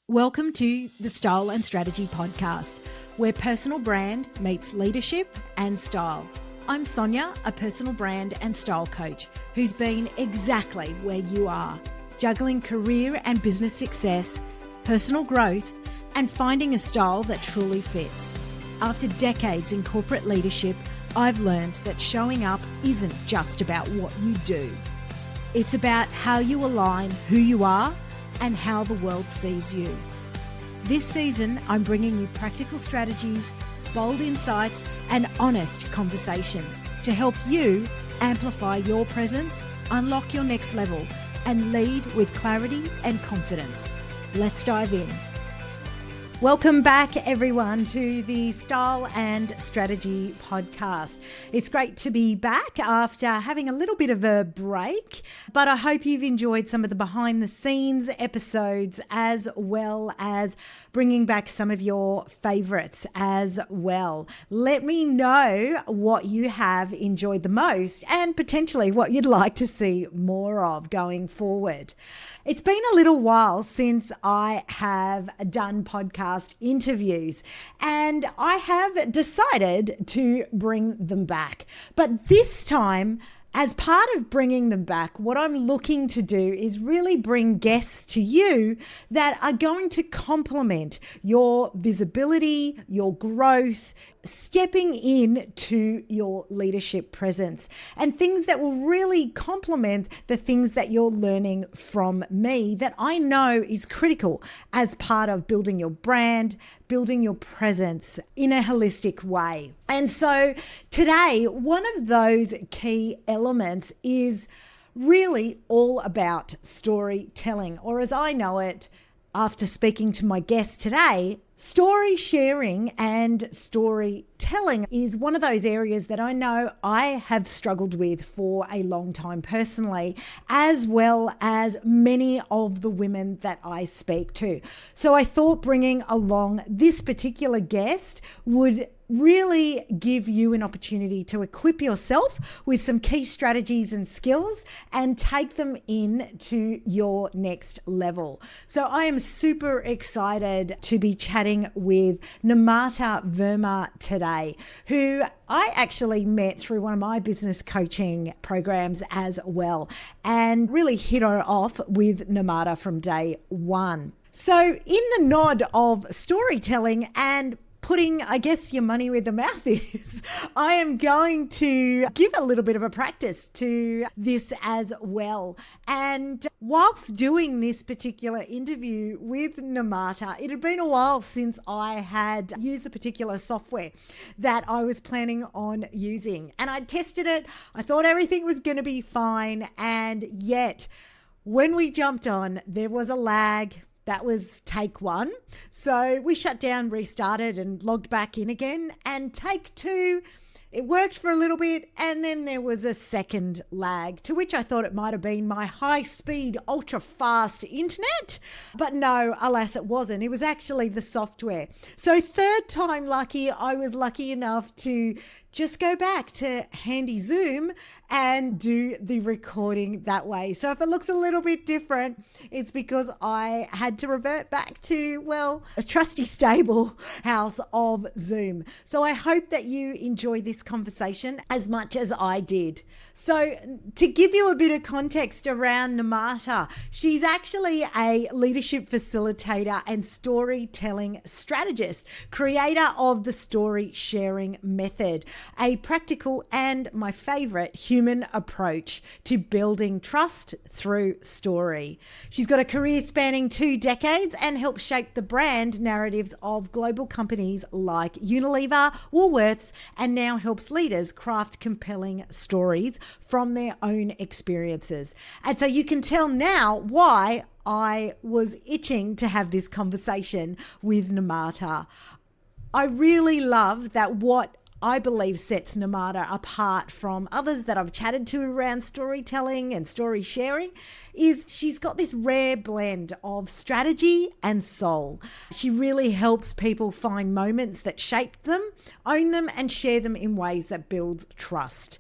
Welcome to the Style and Strategy Podcast, where personal brand meets leadership and style. I'm Sonya, a personal brand and style coach who's been exactly where you are, juggling career and business success, personal growth, and finding a style that truly fits. After decades in corporate leadership, I've learned that showing up isn't just about what you do. It's about how you align who you are and how the world sees you. This season, I'm bringing you practical strategies, bold insights, and honest conversations to help you amplify your presence, unlock your next level, and lead with clarity and confidence. Let's dive in. Welcome back, everyone, to the Style and Strategy Podcast. It's great to be back after having a little bit of a break, but I hope you've enjoyed some of the behind-the-scenes episodes as well as bringing back some of your favorites as well. Let me know what you have enjoyed the most and potentially what you'd like to see more of going forward. It's been a little while since I have done podcast interviews, and I have decided to bring them back. But this time, as part of bringing them back, what I'm looking to do is really bring guests to you that are going to complement your visibility, your growth, stepping into your leadership presence, and things that will really complement the things that you're learning from me that I know is critical as part of building your brand, building your presence in a holistic way. And so today, one of those key elements is really all about storytelling, or as I know it, after speaking to my guest today, story sharing and storytelling is one of those areas that I know I have struggled with for a long time personally, as well as many of the women that I speak to. So I thought bringing along this particular guest would really give you an opportunity to equip yourself with some key strategies and skills and take them into your next level. So I am super excited to be chatting with Nimarta Verma today, who I actually met through one of my business coaching programs as well, and really hit her off with Nimarta from day one. So in the nod of storytelling and putting, I guess, your money where the mouth is, I am going to give a little bit of a practice to this as well. And whilst doing this particular interview with Nimarta, it had been a while since I had used the particular software that I was planning on using. And I tested it. I thought everything was going to be fine. And yet, when we jumped on, there was a lag. That was take one. So we shut down, restarted, and logged back in again. And take two, it worked for a little bit. And then there was a second lag, to which I thought it might have been my high-speed, ultra-fast internet. But no, alas, it wasn't. It was actually the software. So third time lucky, I was lucky enough to just go back to handy Zoom and do the recording that way. So if it looks a little bit different, it's because I had to revert back to, well, a trusty stable house of Zoom. So I hope that you enjoy this conversation as much as I did. So to give you a bit of context around Nimarta, she's actually a leadership facilitator and storytelling strategist, creator of the story sharing method, a practical and my favorite human approach to building trust through story. She's got a career spanning 2 decades and helped shape the brand narratives of global companies like Unilever, Woolworths, and now helps leaders craft compelling stories from their own experiences. And so you can tell now why I was itching to have this conversation with Nimarta. I really love that what I believe sets Nimarta apart from others that I've chatted to around storytelling and story sharing is she's got this rare blend of strategy and soul. She really helps people find moments that shape them, own them, and share them in ways that build trust.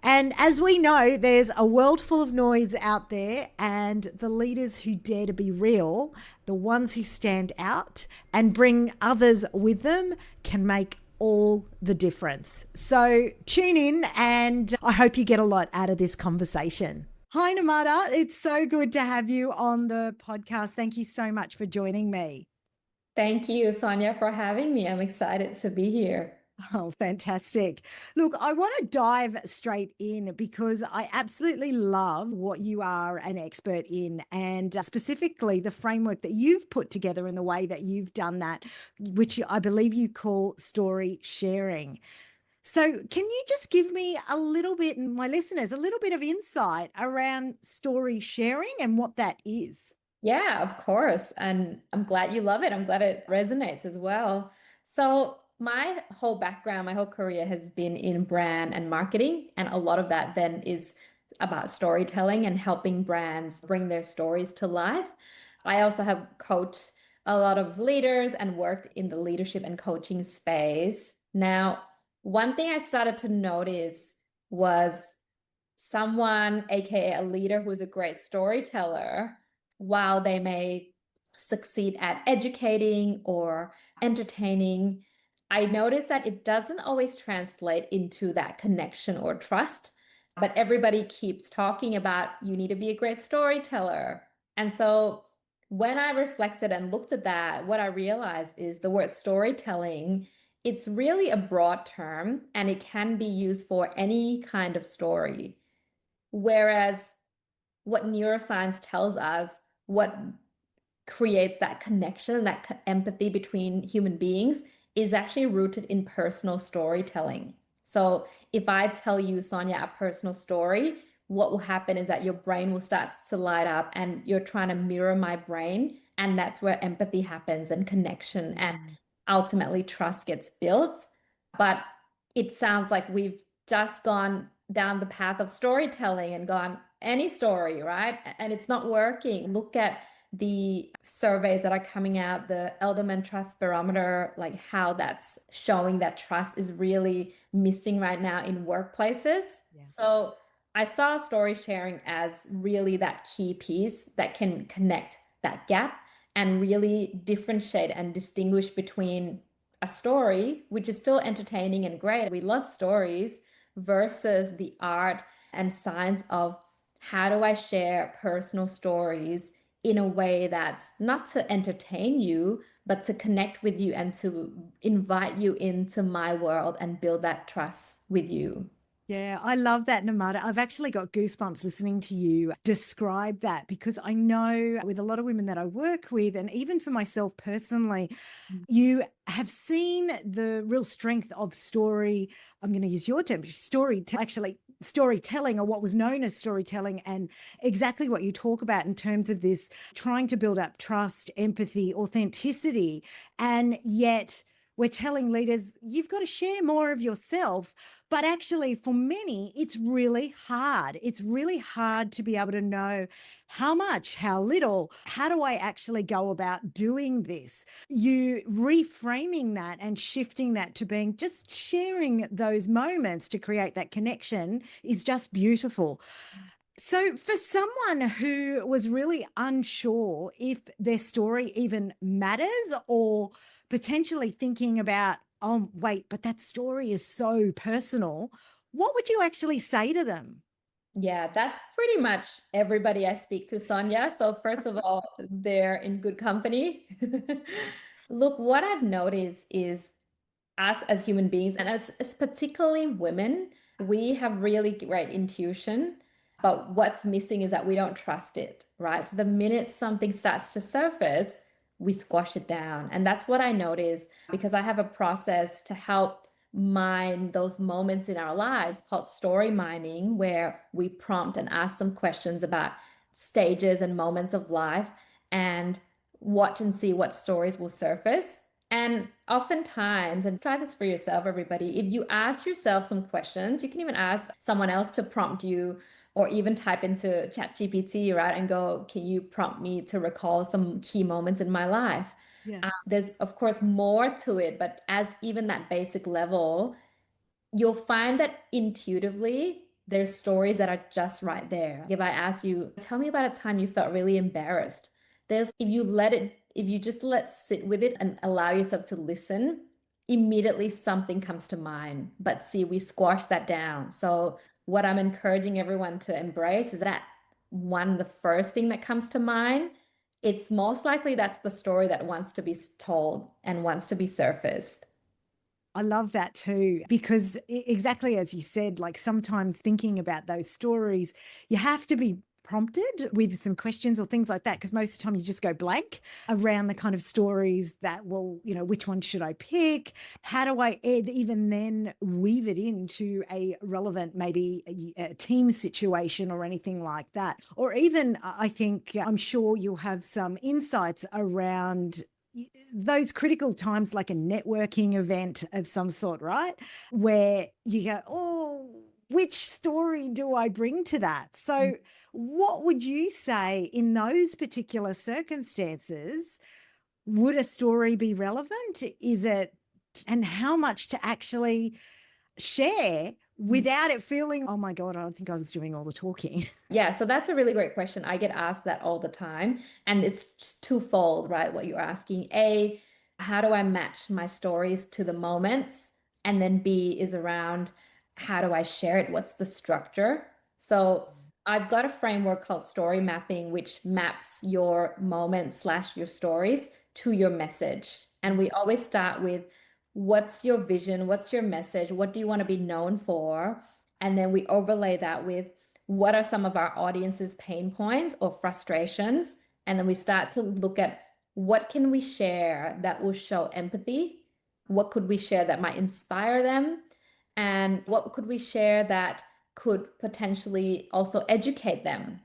And as we know, there's a world full of noise out there, and the leaders who dare to be real, the ones who stand out and bring others with them, can make all the difference. So tune in, and I hope you get a lot out of this conversation. Hi, Nimarta. It's so good to have you on the podcast. Thank you so much for joining me. Thank you, Sonya, for having me. I'm excited to be here. Oh, fantastic. Look, I want to dive straight in because I absolutely love what you are an expert in, and specifically the framework that you've put together and the way that you've done that, which I believe you call story sharing. So, can you just give me a little bit, and my listeners, a little bit of insight around story sharing and what that is? Yeah, of course. And I'm glad you love it. I'm glad it resonates as well. So, my whole background, my whole career has been in brand and marketing. And a lot of that then is about storytelling and helping brands bring their stories to life. I also have coached a lot of leaders and worked in the leadership and coaching space. Now, one thing I started to notice was someone, aka a leader who's a great storyteller, while they may succeed at educating or entertaining, I notice that it doesn't always translate into that connection or trust. But everybody keeps talking about you need to be a great storyteller. And so when I reflected and looked at that, what I realized is the word storytelling, it's really a broad term and it can be used for any kind of story. Whereas what neuroscience tells us, what creates that connection, that empathy between human beings is actually rooted in personal storytelling. So if I tell you, Sonia, a personal story, what will happen is that your brain will start to light up and you're trying to mirror my brain. And that's where empathy happens and connection and Mm. ultimately trust gets built. But it sounds like we've just gone down the path of storytelling and gone any story, right? And it's not working. Look at the surveys that are coming out, the Elderman Trust Barometer, like how that's showing that trust is really missing right now in workplaces. Yeah. So I saw story sharing as really that key piece that can connect that gap and really differentiate and distinguish between a story, which is still entertaining and great. We love stories versus the art and science of how do I share personal stories in a way that's not to entertain you, but to connect with you and to invite you into my world and build that trust with you. Yeah, I love that, Namada. I've actually got goosebumps listening to you describe that because I know with a lot of women that I work with, and even for myself personally, you have seen the real strength of story. I'm going to use your term, actually storytelling, or what was known as storytelling, and exactly what you talk about in terms of this trying to build up trust, empathy, authenticity. And yet we're telling leaders, you've got to share more of yourself. But actually, for many, it's really hard. It's really hard to be able to know how much, how little, how do I actually go about doing this? You reframing that and shifting that to being just sharing those moments to create that connection is just beautiful. So, for someone who was really unsure if their story even matters, or potentially thinking about, oh, wait, but that story is so personal, what would you actually say to them? Yeah, that's pretty much everybody I speak to, Sonia. So, first of all, they're in good company. Look, what I've noticed is us as human beings, and as particularly women, we have really great intuition, but what's missing is that we don't trust it, right? So the minute something starts to surface, we squash it down. And that's what I notice because I have a process to help mine those moments in our lives called story mining, where we prompt and ask some questions about stages and moments of life and watch and see what stories will surface. And oftentimes, and try this for yourself, everybody, if you ask yourself some questions, you can even ask someone else to prompt you or even type into ChatGPT, right? And go, can you prompt me to recall some key moments in my life? Yeah. There's, of course, more to it, but as even that basic level, you'll find that intuitively There's stories that are just right there. If I ask you, tell me about a time you felt really embarrassed. If you just let sit with it and allow yourself to listen, immediately something comes to mind. But see, we squash that down. So what I'm encouraging everyone to embrace is that one, the first thing that comes to mind, it's most likely that's the story that wants to be told and wants to be surfaced. I love that too, because exactly as you said, like sometimes thinking about those stories, you have to be prompted with some questions or things like that, because most of the time you just go blank around the kind of stories that, well, which one should I pick? How do I even then weave it into a relevant, maybe a team situation or anything like that? Or even, I think, I'm sure you'll have some insights around those critical times, like a networking event of some sort, right? Where you go, oh, which story do I bring to that? So, what would you say in those particular circumstances? Would a story be relevant? Is it, and how much to actually share without it feeling, oh my God, I don't think I was doing all the talking? Yeah, so that's a really great question. I get asked that all the time, and it's twofold, right? What you're asking. A, how do I match my stories to the moments? And then B is around how do I share it? What's the structure? So I've got a framework called story mapping, which maps your moments slash your stories to your message. And we always start with what's your vision? What's your message? What do you want to be known for? And then we overlay that with what are some of our audience's pain points or frustrations, and then we start to look at what can we share that will show empathy, what could we share that might inspire them, and what could we share that could potentially also educate them.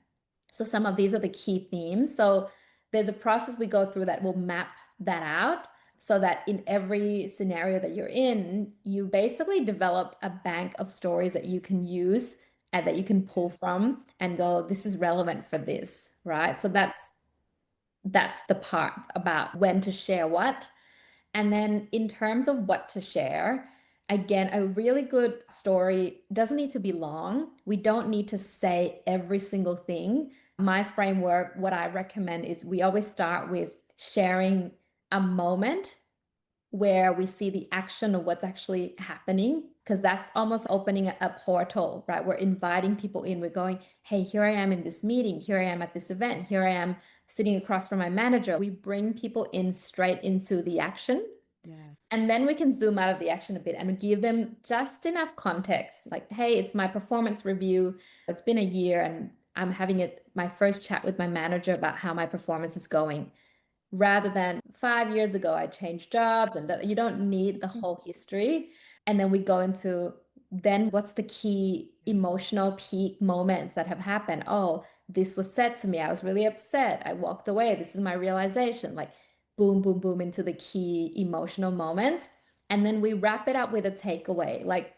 So some of these are the key themes. So there's a process we go through that will map that out so that in every scenario that you're in, you basically developed a bank of stories that you can use and that you can pull from and go, this is relevant for this, right? So that's the part about when to share what. And then in terms of what to share, again, a really good story doesn't need to be long. We don't need to say every single thing. My framework, what I recommend is we always start with sharing a moment where we see the action of what's actually happening, because that's almost opening a portal, right? We're inviting people in. We're going, hey, here I am in this meeting. Here I am at this event. Here I am sitting across from my manager. We bring people in straight into the action. Yeah. And then we can zoom out of the action a bit and give them just enough context. Like, hey, it's my performance review. It's been a year and I'm having my first chat with my manager about how my performance is going, rather than 5 years ago, I changed jobs, and that you don't need the whole history. And then we go into then what's the key emotional peak moments that have happened? Oh, this was said to me. I was really upset. I walked away. This is my realization. Like boom, boom, boom into the key emotional moments. And then we wrap it up with a takeaway. Like,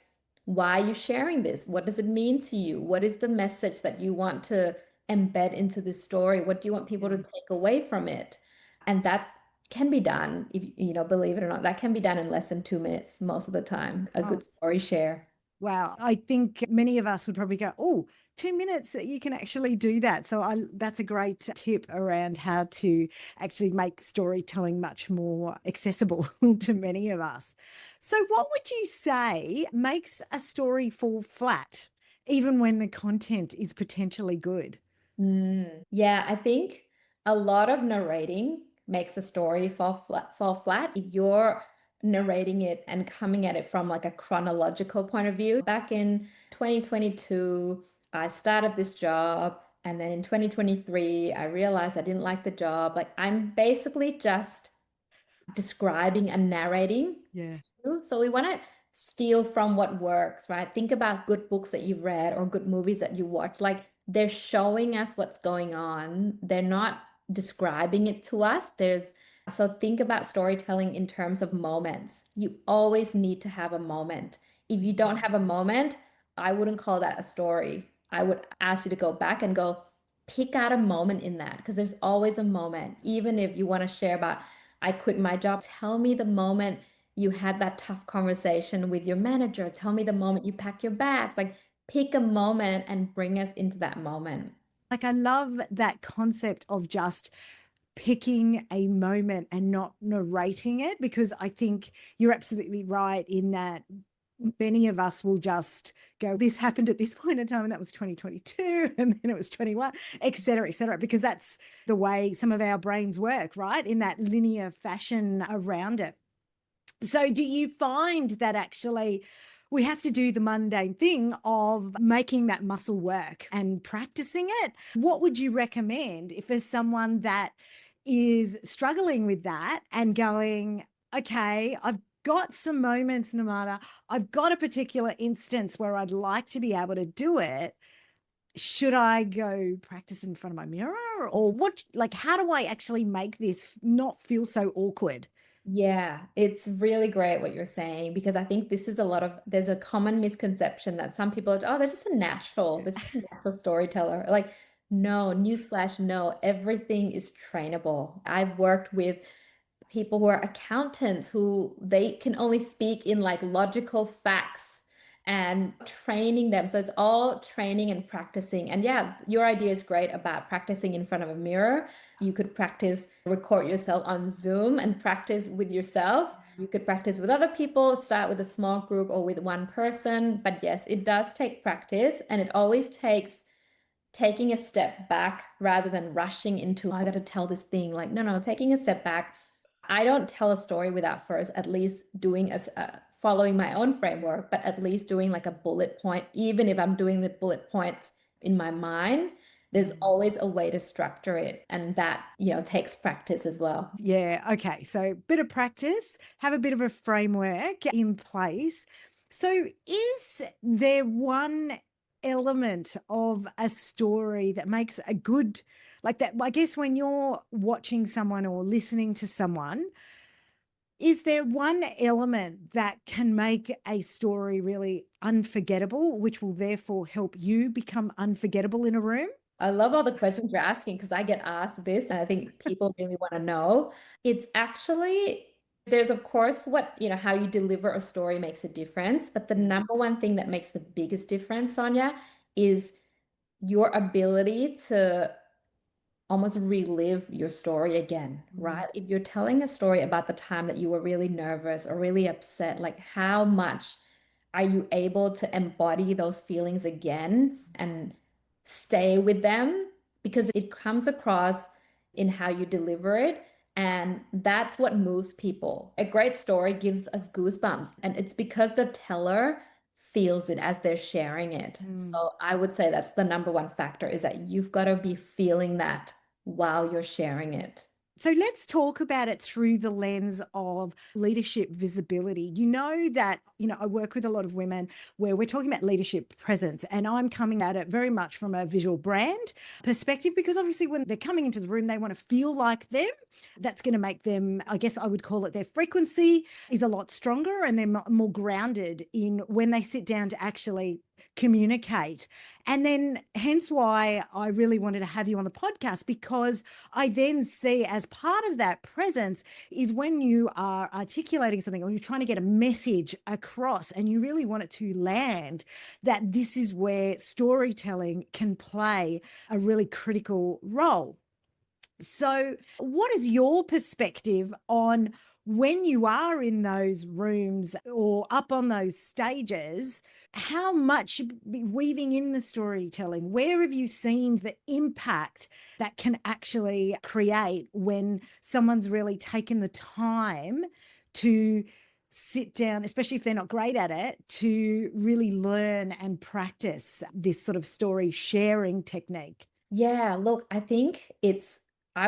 why are you sharing this? What does it mean to you? What is the message that you want to embed into this story? What do you want people to take away from it? And that can be done, if believe it or not, that can be done in less than 2 minutes most of the time, a Oh, good story share. wow. I think many of us would probably go, oh, 2 minutes that you can actually do that. So that's a great tip around how to actually make storytelling much more accessible to many of us. So what would you say makes a story fall flat, even when the content is potentially good? Yeah, I think a lot of narrating makes a story fall flat. If you're narrating it and coming at it from like a chronological point of view, back in 2022, I started this job, and then in 2023, I realized I didn't like the job. Like I'm basically just describing and narrating Yeah. too. So we want to steal from what works, right? Think about good books that you've read or good movies that you watch. Like they're showing us what's going on. They're not describing it to us. So think about storytelling in terms of moments. You always need to have a moment. If you don't have a moment, I wouldn't call that a story. I would ask you to go back and go pick out a moment in that, because there's always a moment. Even if you want to share about I quit my job, tell me the moment you had that tough conversation with your manager. Tell me the moment you packed your bags. Like pick a moment and bring us into that moment. Like, I love that concept of just picking a moment and not narrating it, because I think you're absolutely right in that many of us will just go, this happened at this point in time, and that was 2022, and then it was 21, et cetera, because that's the way some of our brains work, right? In that linear fashion around it. So, do you find that actually we have to do the mundane thing of making that muscle work and practicing it? What would you recommend if there's someone that is struggling with that and going, okay, I've got some moments, Namata, I've got a particular instance where I'd like to be able to do it. Should I go practice in front of my mirror, or what? Like, how do I actually make this not feel so awkward? Yeah, it's really great what you're saying because I think this is there's a common misconception that some people are, oh, they're just a natural storyteller. Like, no, newsflash, no, everything is trainable. I've worked with people who are accountants who they can only speak in like logical facts and training them. So it's all training and practicing. And yeah, your idea is great about practicing in front of a mirror. You could practice, record yourself on Zoom and practice with yourself. You could practice with other people, start with a small group or with one person. But yes, it does take practice and it always takes taking a step back rather than rushing into, "Oh, I got to tell this thing." Like, no, no, taking a step back. I don't tell a story without first at least doing following my own framework, but at least doing like a bullet point. Even if I'm doing the bullet points in my mind, there's always a way to structure it. And that, takes practice as well. Yeah. Okay. So, bit of practice, have a bit of a framework in place. So, is there one element of a story that makes a good, like that? I guess when you're watching someone or listening to someone, is there one element that can make a story really unforgettable, which will therefore help you become unforgettable in a room? I love all the questions you're asking because I get asked this and I think people really want to know. It's actually, there's of course how you deliver a story makes a difference, but the number one thing that makes the biggest difference, Sonia, is your ability to almost relive your story again, right? If you're telling a story about the time that you were really nervous or really upset, like how much are you able to embody those feelings again and stay with them? Because it comes across in how you deliver it. And that's what moves people. A great story gives us goosebumps. And it's because the teller feels it as they're sharing it. Mm. So I would say that's the number one factor is that you've got to be feeling that while you're sharing it. So let's talk about it through the lens of leadership visibility. You know that, I work with a lot of women where we're talking about leadership presence, and I'm coming at it very much from a visual brand perspective, because obviously when they're coming into the room, they want to feel like them. That's going to make them, I guess I would call it, their frequency is a lot stronger, and they're more grounded in when they sit down to actually communicate. And then hence why I really wanted to have you on the podcast, because I then see as part of that presence is when you are articulating something or you're trying to get a message across and you really want it to land, that this is where storytelling can play a really critical role. So, what is your perspective on when you are in those rooms or up on those stages? How much be weaving in the storytelling? Where have you seen the impact that can actually create when someone's really taken the time to sit down, especially if they're not great at it, to really learn and practice this sort of story sharing technique? Yeah, look, I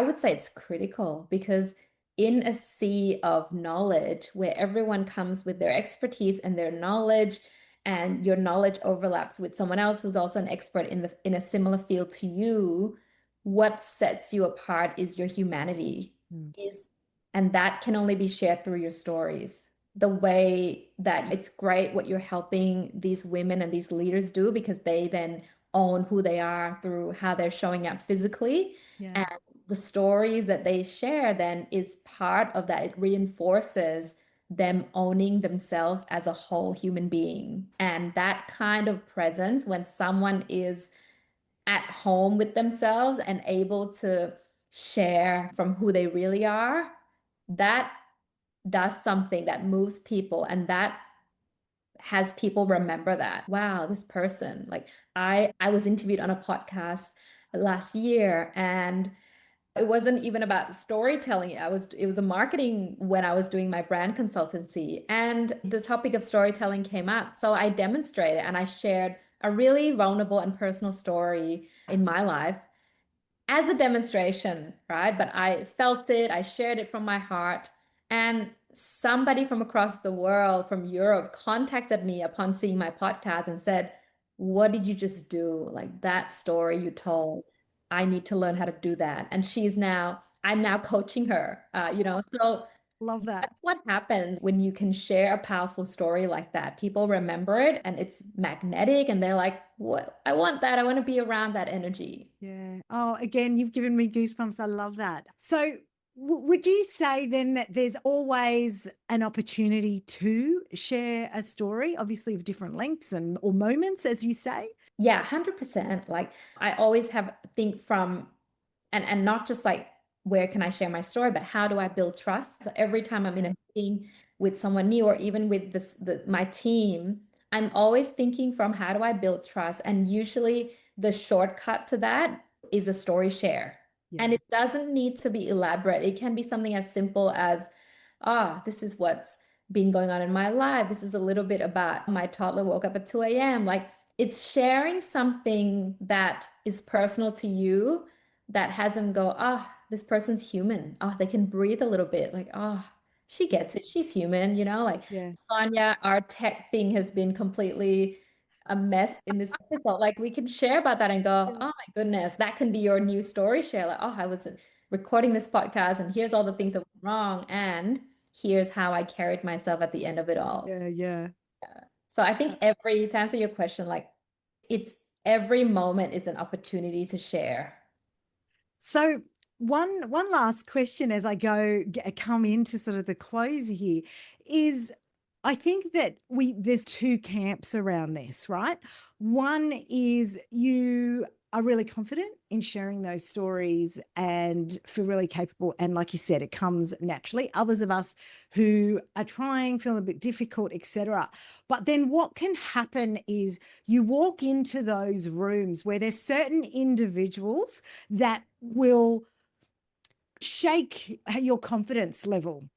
would say it's critical because in a sea of knowledge where everyone comes with their expertise and their knowledge, and your knowledge overlaps with someone else who's also an expert in a similar field to you, what sets you apart is your humanity. Mm. Is and that can only be shared through your stories. The way that it's great what you're helping these women and these leaders do because they then own who they are through how they're showing up physically. Yeah. And the stories that they share then is part of that. It reinforces them owning themselves as a whole human being. And that kind of presence, when someone is at home with themselves and able to share from who they really are, that does something that moves people, and that has people remember that. Wow, this person, like I was interviewed on a podcast last year, and it wasn't even about storytelling. It was a marketing when I was doing my brand consultancy, and the topic of storytelling came up. So I demonstrated and I shared a really vulnerable and personal story in my life as a demonstration, right? But I felt it, I shared it from my heart. And somebody from across the world, from Europe, contacted me upon seeing my podcast and said, "What did you just do? Like that story you told, I need to learn how to do that." And I'm now coaching her, so Love that. that's what happens when you can share a powerful story like that. People remember it and it's magnetic, and they're like, "What? I want that. I want to be around that energy." Yeah. Oh, again, you've given me goosebumps. I love that. So, would you say then that there's always an opportunity to share a story, obviously of different lengths and or moments, as you say? Yeah, 100%. Like I always have think from and not just like where can I share my story, but how do I build trust? So every time I'm in Yeah. a meeting with someone new or even with my team, I'm always thinking from how do I build trust? And usually the shortcut to that is a story share. And Yeah. it doesn't need to be elaborate. It can be something as simple as, this is what's been going on in my life. This is a little bit about my toddler woke up at 2 a.m. Like it's sharing something that is personal to you that has them go, this person's human. Oh, they can breathe a little bit. Like, she gets it. She's human, like Yeah. Sonya, our tech thing has been completely a mess in this episode. Like we can share about that and go, Yeah. oh my goodness, that can be your new story share. Like, I was recording this podcast and here's all the things that went wrong. And here's how I carried myself at the end of it all. Yeah. Yeah. So I think to answer your question, like it's every moment is an opportunity to share. So one last question as I come into sort of the close here is I think that there's two camps around this, right? One is you are really confident in sharing those stories and feel really capable. And like you said, it comes naturally. Others of us who are trying, feel a bit difficult, etc. But then what can happen is you walk into those rooms where there's certain individuals that will shake your confidence level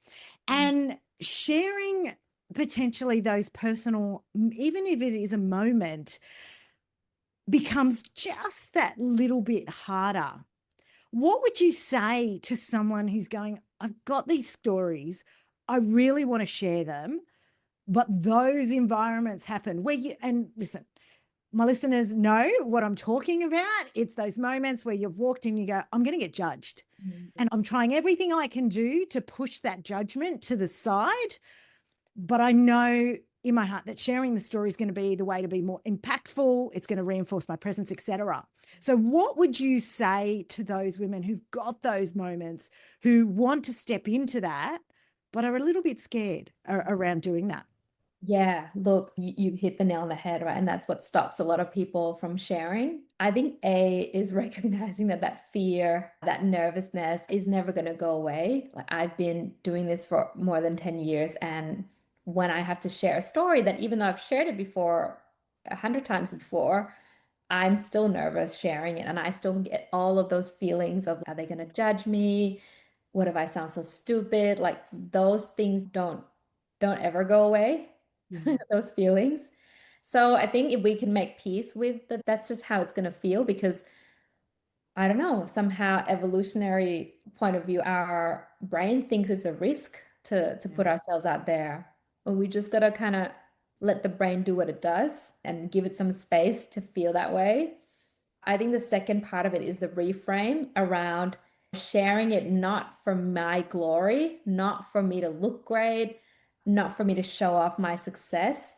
and sharing potentially those personal, even if it is a moment, becomes just that little bit harder. What would you say to someone who's going, I've got these stories, I really want to share them, but those environments happen where and listen, my listeners know what I'm talking about. It's those moments where you've walked in, you go, I'm going to get judged. Mhm. And I'm trying everything I can do to push that judgment to the side. But I know in my heart that sharing the story is going to be the way to be more impactful. It's going to reinforce my presence, etc. So, what would you say to those women who've got those moments, who want to step into that, but are a little bit scared around doing that? Yeah, look, you hit the nail on the head, right? And that's what stops a lot of people from sharing. I think A is recognizing that fear, that nervousness is never going to go away. Like I've been doing this for more than 10 years. And when I have to share a story that even though I've shared it before, 100 times before, I'm still nervous sharing it. And I still get all of those feelings of, are they going to judge me? What if I sound so stupid? Like those things don't ever go away, Yeah. those feelings. So I think if we can make peace with that, that's just how it's going to feel because I don't know, somehow evolutionary point of view, our brain thinks it's a risk to put Yeah. ourselves out there. But we just got to kind of let the brain do what it does and give it some space to feel that way. I think the second part of it is the reframe around sharing it not for my glory, not for me to look great, not for me to show off my success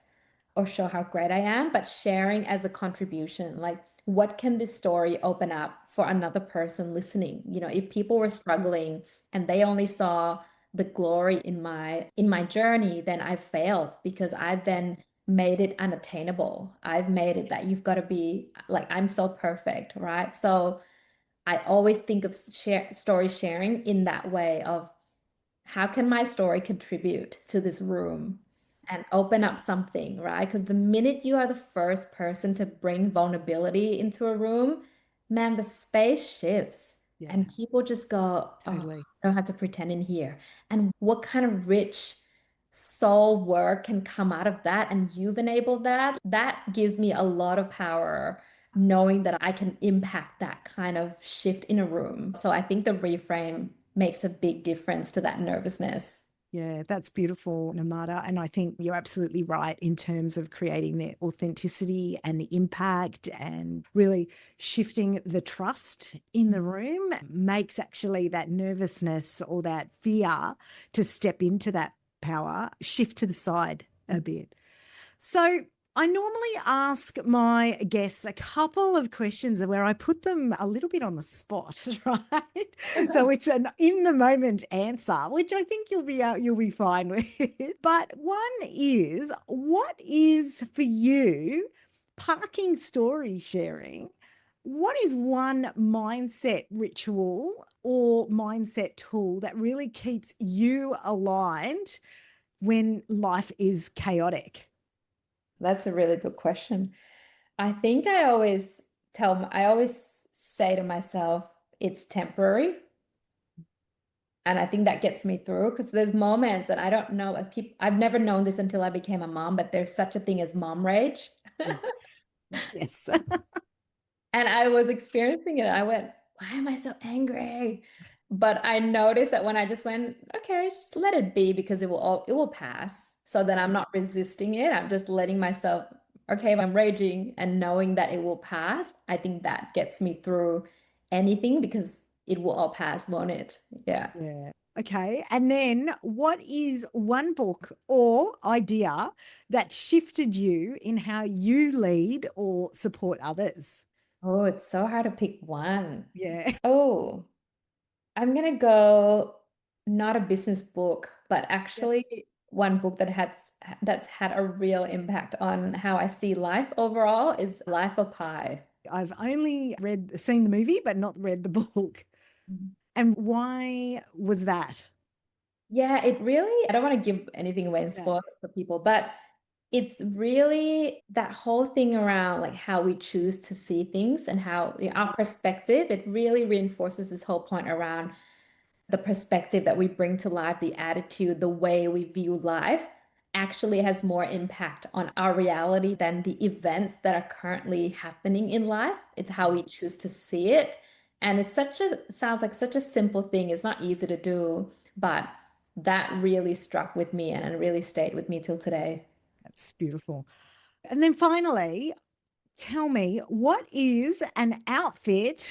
or show how great I am, but sharing as a contribution. Like, what can this story open up for another person listening? If people were struggling and they only saw the glory in my journey, then I've failed because I've then made it unattainable. I've made it that you've got to be like, I'm so perfect, right? So I always think of story sharing in that way of how can my story contribute to this room and open up something, right? Because the minute you are the first person to bring vulnerability into a room, man, the space shifts Yeah, and people just go, oh, totally. I don't have to pretend in here. And what kind of rich soul work can come out of that? And you've enabled that. That gives me a lot of power knowing that I can impact that kind of shift in a room. So I think the reframe makes a big difference to that nervousness. Yeah, that's beautiful, Nimarta. And I think you're absolutely right in terms of creating the authenticity and the impact and really shifting the trust in the room makes actually that nervousness or that fear to step into that power shift to the side a bit. So I normally ask my guests a couple of questions where I put them a little bit on the spot, right? So it's an in the moment answer, which I think you'll be fine with. But one is, what is for you parking story sharing? What is one mindset ritual or mindset tool that really keeps you aligned when life is chaotic? That's a really good question. I think I always say to myself, it's temporary. And I think that gets me through because there's moments, and I don't know, I've never known this until I became a mom, but there's such a thing as mom rage. Yeah. Yes. And I was experiencing it. I went, why am I so angry? But I noticed that when I just went, okay, just let it be because it will pass. So then I'm not resisting it. I'm just letting myself, okay, if I'm raging and knowing that it will pass, I think that gets me through anything because it will all pass, won't it? Yeah. Yeah. Okay. And then what is one book or idea that shifted you in how you lead or support others? Oh, it's so hard to pick one. Yeah. Oh, I'm gonna go not a business book, but Yep. actually one book that's had a real impact on how I see life overall is Life of Pi. I've only seen the movie, but not read the book. Mhm. And why was that? Yeah, I don't want to give anything away and Yeah. spoil it for people, but it's really that whole thing around like how we choose to see things and how our perspective, it really reinforces this whole point around the perspective that we bring to life, the attitude, the way we view life actually has more impact on our reality than the events that are currently happening in life. It's how we choose to see it. And sounds like such a simple thing. It's not easy to do, but that really struck with me and it really stayed with me till today. That's beautiful. And then finally, tell me, what is an outfit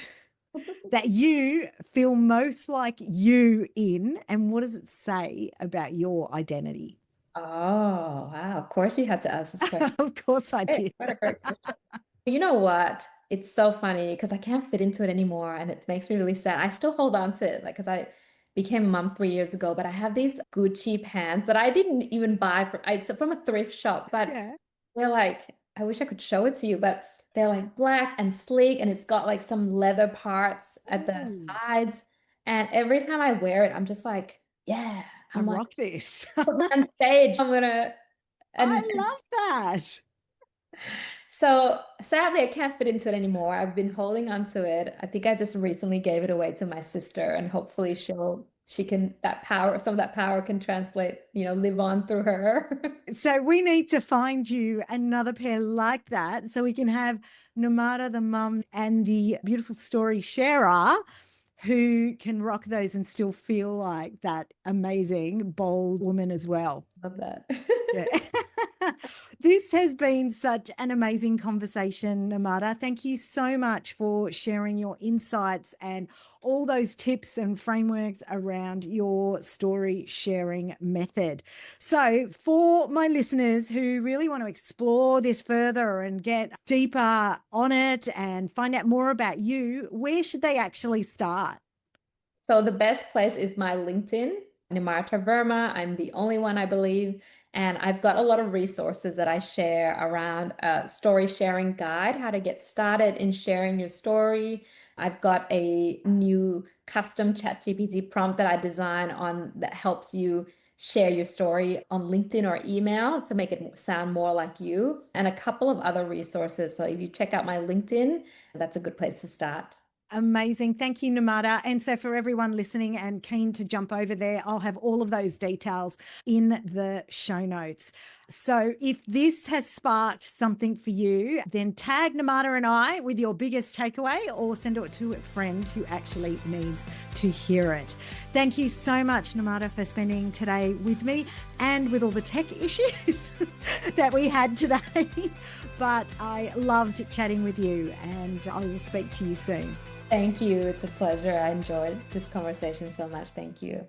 that you feel most like you in, and what does it say about your identity? Oh, wow. Of course you had to ask this question. Of course I Hey, did. what a great question. You know what? It's so funny because I can't fit into it anymore and it makes me really sad. I still hold on to it, like, because I became a mom 3 years ago, but I have these Gucci pants that I didn't even buy it's from a thrift shop, but Yeah. they're like, I wish I could show it to you, but they're like black and sleek and it's got like some leather parts at the Ooh, sides. And every time I wear it, I'm just like, yeah, I I'm like, rock this. put me on stage. And I love that. so sadly, I can't fit into it anymore. I've been holding on to it. I think I just recently gave it away to my sister, and hopefully she can some of that power can translate, live on through her. So we need to find you another pair like that so we can have Namara the mum and the beautiful story sharer who can rock those and still feel like that amazing, bold woman as well. Love that. Yeah. This has been such an amazing conversation, Namada. Thank you so much for sharing your insights and all those tips and frameworks around your story sharing method. So, for my listeners who really want to explore this further and get deeper on it and find out more about you, where should they actually start? So the best place is my LinkedIn. Nimarta Verma. I'm the only one, I believe. And I've got a lot of resources that I share around a story sharing guide, how to get started in sharing your story. I've got a new custom ChatGPT prompt that I design on that helps you share your story on LinkedIn or email to make it sound more like you, and a couple of other resources. So if you check out my LinkedIn, that's a good place to start. Amazing. Thank you, Nimarta. And so for everyone listening and keen to jump over there, I'll have all of those details in the show notes. So if this has sparked something for you, then tag Nimarta and I with your biggest takeaway, or send it to a friend who actually needs to hear it. Thank you so much, Nimarta, for spending today with me and with all the tech issues that we had today. But I loved chatting with you, and I will speak to you soon. Thank you. It's a pleasure. I enjoyed this conversation so much. Thank you.